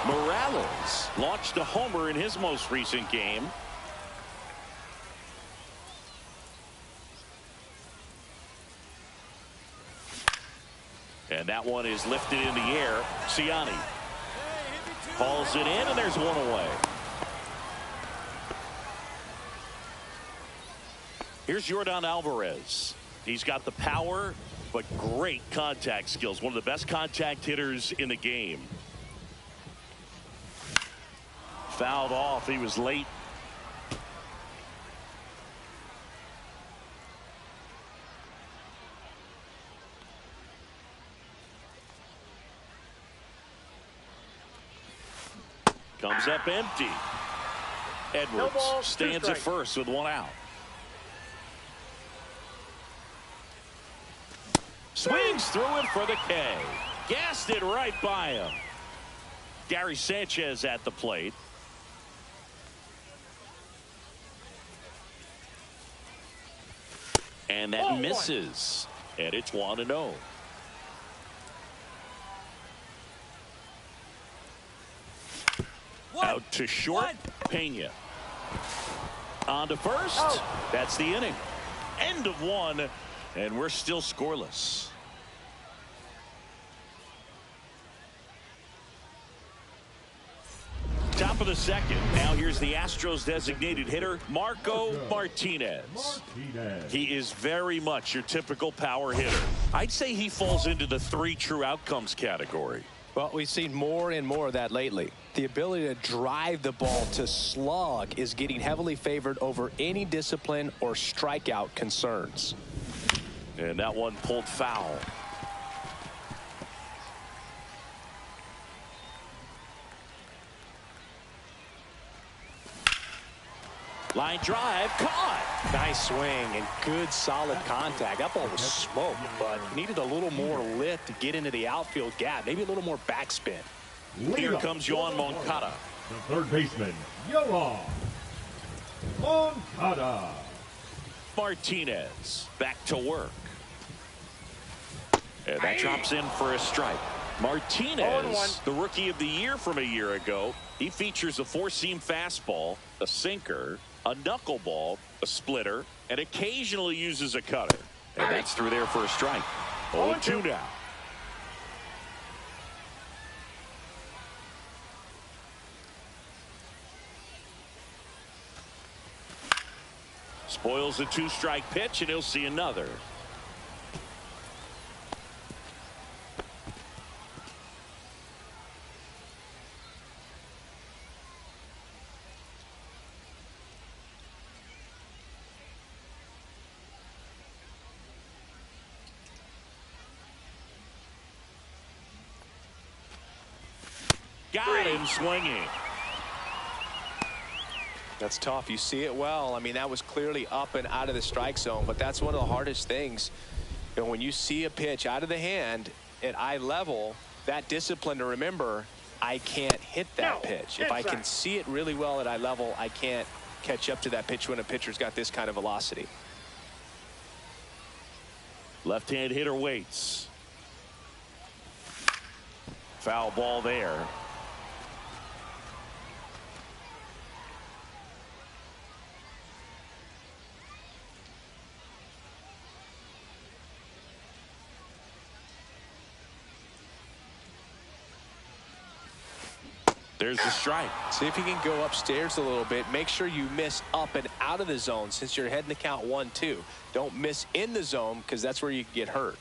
Morales launched a homer in his most recent game. And that one is lifted in the air. Ciani hauls it in, and there's one away. Here's Yordan Alvarez. He's got the power, but great contact skills. One of the best contact hitters in the game. Fouled off. He was late. Comes up empty. Edwards stands at first with one out. Swings through it for the K. Gassed it right by him. Gary Sanchez at the plate. And that misses. And it's 1-0. Out to short. Pena. On to first. That's the inning. End of one. And we're still scoreless. Top of the second. Now here's the Astros designated hitter, Marco Martinez. He is very much your typical power hitter. I'd say he falls into the 3 true outcomes category. Well, we've seen more and more of that lately. The ability to drive the ball to slug is getting heavily favored over any discipline or strikeout concerns. And that one pulled foul. Line drive, caught. Nice swing and good solid contact. That ball was smoked, but needed a little more lift to get into the outfield gap. Maybe a little more backspin. Here comes Yoan Moncada. The third baseman, Yoan Moncada. Martinez back to work. And that drops in for a strike. Martinez, the rookie of the year from a year ago, he features a 4-seam fastball, a sinker, a knuckleball, a splitter, and occasionally uses a cutter. And that's through there for a strike. 0-2 now. Spoils a 2-strike pitch, and he'll see another. Got him swinging. That's tough. You see it well. I mean, that was clearly up and out of the strike zone, but that's one of the hardest things. You know, when you see a pitch out of the hand at eye level, that discipline to remember, I can't hit that pitch. If I can see it really well at eye level, I can't catch up to that pitch when a pitcher's got this kind of velocity. Left-hand hitter waits. Foul ball there. There's the strike. See if you can go upstairs a little bit. Make sure you miss up and out of the zone since you're heading to count 1-2. Don't miss in the zone because that's where you can get hurt.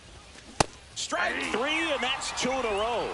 Strike 3, and that's 2 in a row.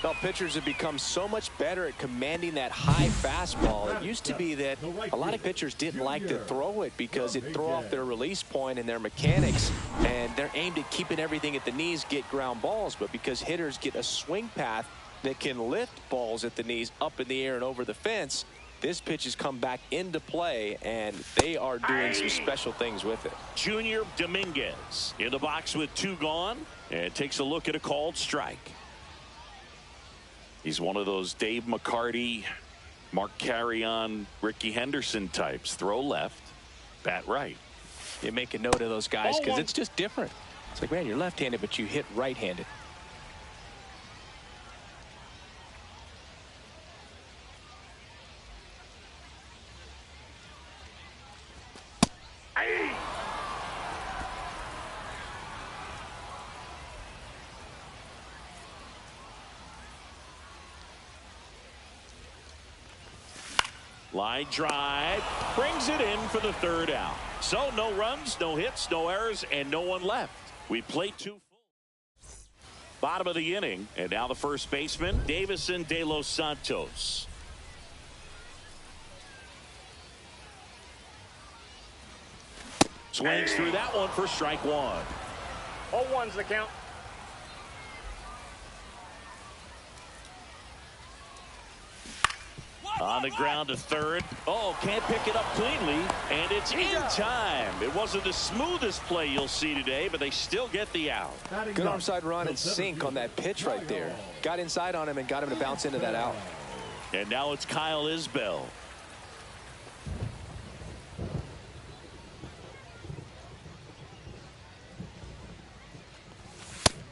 Well, pitchers have become so much better at commanding that high fastball. It used to be that a lot of pitchers didn't like to throw it because it'd throw off their release point and their mechanics, and they're aimed at keeping everything at the knees, get ground balls. But because hitters get a swing path that can lift balls at the knees up in the air and over the fence, this pitch has come back into play, and they are doing some special things with it. Junior Dominguez in the box with 2 gone, and takes a look at a called strike. He's one of those Dave McCarty, Mark Carrion, Ricky Henderson types. Throw left, bat right. You make a note of those guys because it's just different. It's like, man, you're left-handed, but you hit right-handed. Line drive, brings it in for the 3rd out. So no runs, no hits, no errors, and no one left. We played 2 full. Bottom of the inning, and now the first baseman, Davison De Los Santos. Swings through that one for strike 1. 0-1's the count. On the ground to 3rd. Oh, can't pick it up cleanly, and it's in time. It wasn't the smoothest play you'll see today, but they still get the out. Good onside run and sink on that pitch right there. Got inside on him and got him to bounce into that out. And now it's Kyle Isbell.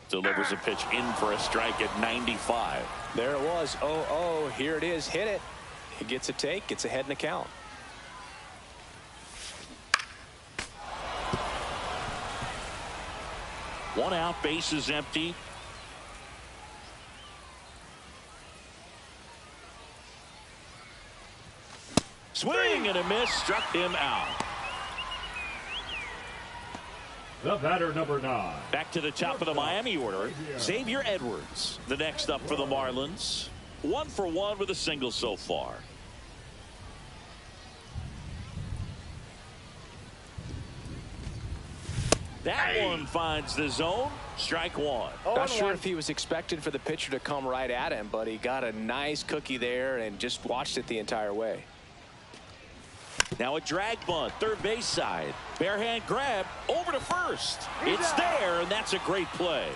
Delivers a pitch in for a strike at 95. There it was. 0-0. Here it is. Hit it. He gets a take. Gets ahead in the count. One out. Base is empty. Swing and a miss. Struck him out. The batter, number 9. Back to the top of the Miami order. Xavier Edwards, the next up for the Marlins. 1 for 1 with a single so far. That one finds the zone. Strike 1. Not sure if he was expected for the pitcher to come right at him, but he got a nice cookie there and just watched it the entire way. Now a drag bunt, 3rd base side. Bare hand grab over to 1st. It's there, and that's a great play.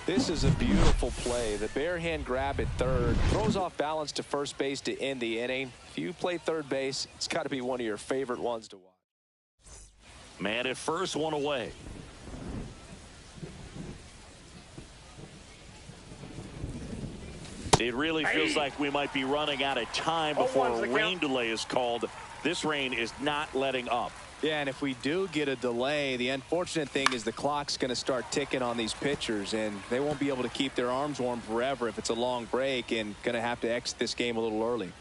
This is a beautiful play. The bare hand grab at 3rd throws off balance to 1st base to end the inning. If you play 3rd base, it's got to be one of your favorite ones to watch. Man at 1st, 1 away. It really feels like we might be running out of time before a rain delay is called. This rain is not letting up. Yeah, and if we do get a delay, the unfortunate thing is the clock's going to start ticking on these pitchers, and they won't be able to keep their arms warm forever if it's a long break, and going to have to exit this game a little early.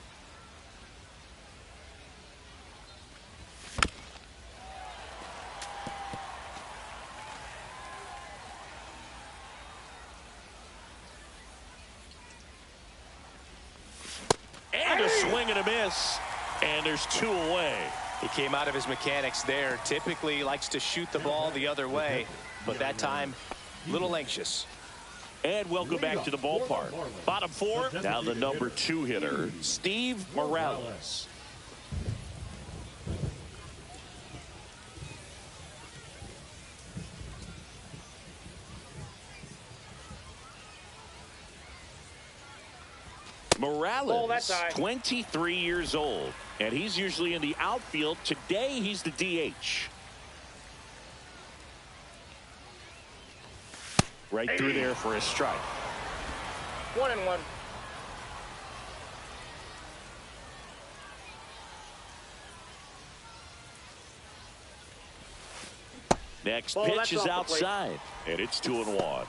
And a swing and a miss, and there's 2 away. He came out of his mechanics there. Typically likes to shoot the ball the other way, but that time a little anxious. And welcome back to the ballpark. Bottom 4, now the number 2 hitter, Steve Morales. Morales, high. 23 years old, and he's usually in the outfield. Today, he's the DH. Right through there for a strike. 1-1. Next Ball, pitch that's is off the outside, and it's 2-1.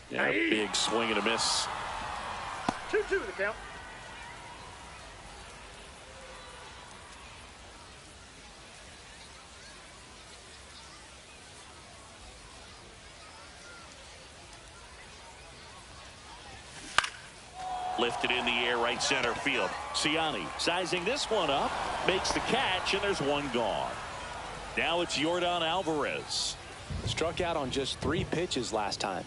Yeah, a big swing and a miss. 2-2 the count. Lifted in the air, right center field. Ciani sizing this one up, makes the catch, and there's one gone. Now it's Yordan Alvarez. Struck out on just 3 pitches last time.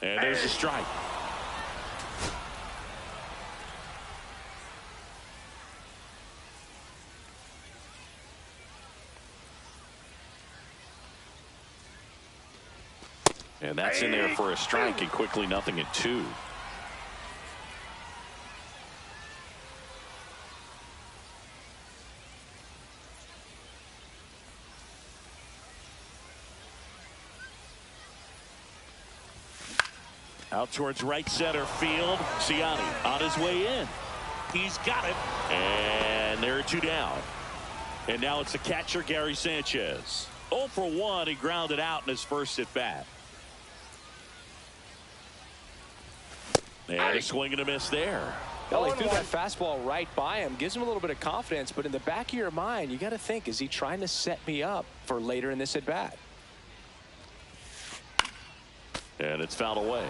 And there's a strike. And that's in there for a strike, and quickly 0-2. Out towards right center field. Ciani on his way in. He's got it. And there are 2 down. And now it's the catcher, Gary Sanchez. 0 for 1. He grounded out in his first at bat. And a swing and a miss there. Well, he threw that fastball right by him. Gives him a little bit of confidence. But in the back of your mind, you got to think, is he trying to set me up for later in this at bat? And it's fouled away.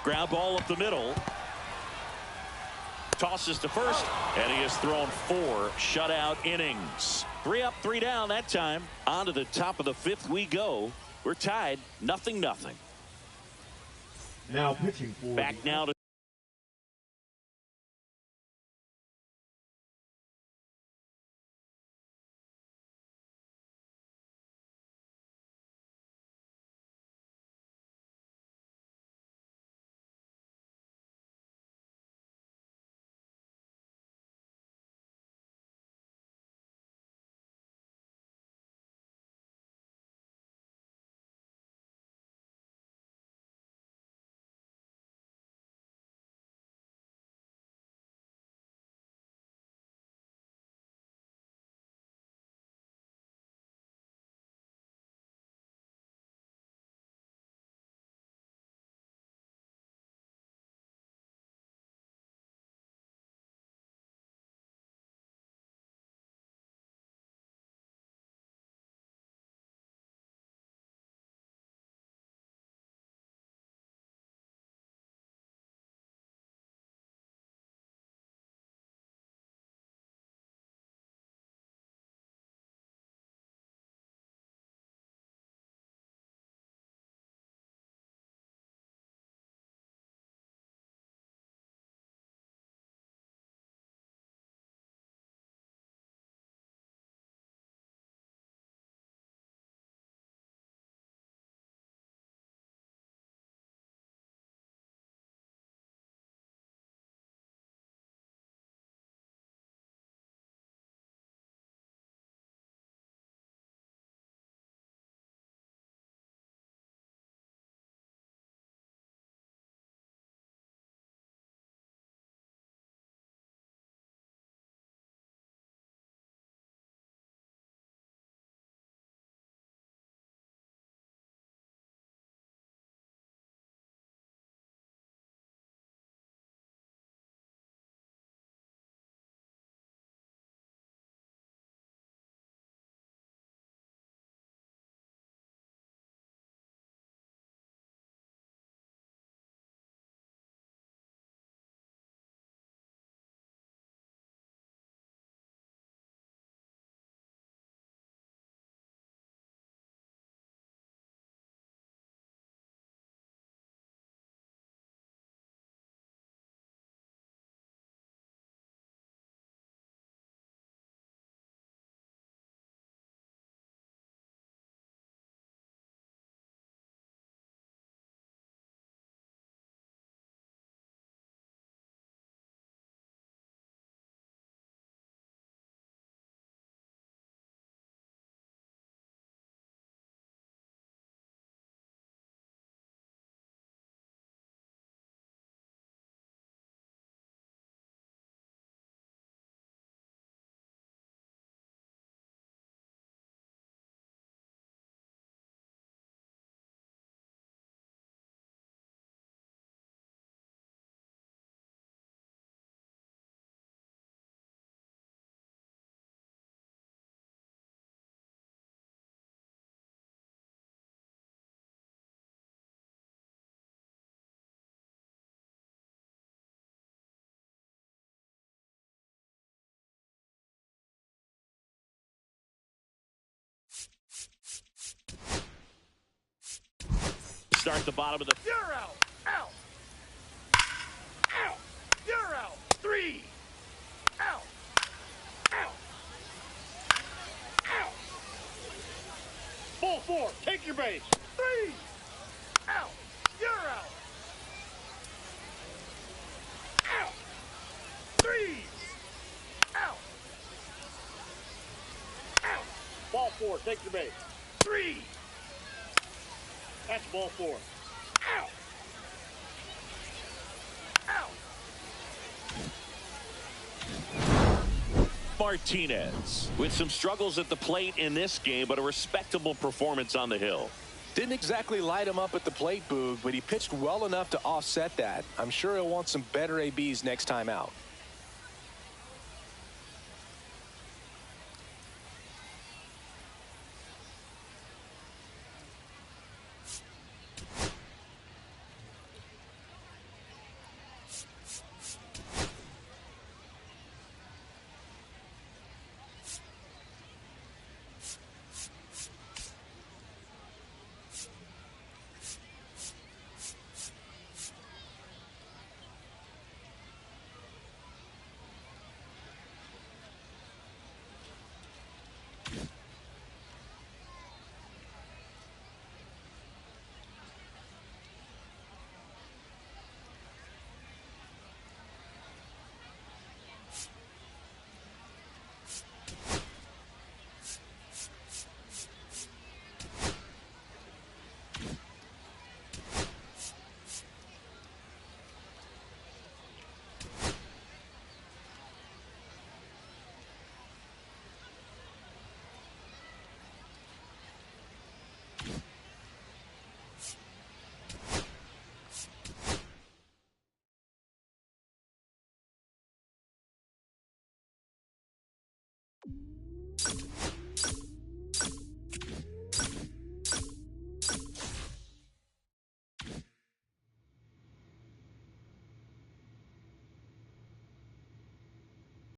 Ground ball up the middle. Tosses to first, and he has thrown 4 shutout innings. 3 up, 3 down that time. On to the top of the 5th we go. We're tied 0-0. Now pitching for Back now to start the bottom of the. You're out. Out. Out. You're out. 3. Out. Out. Out. Ball 4. Take your base. 3. Out. You're out. Out. 3. Out. Out. Ball 4. Take your base. 3. That's ball 4. Out. Out. Martinez with some struggles at the plate in this game, but a respectable performance on the hill. Didn't exactly light him up at the plate, Boog, but he pitched well enough to offset that. I'm sure he'll want some better ABs next time out.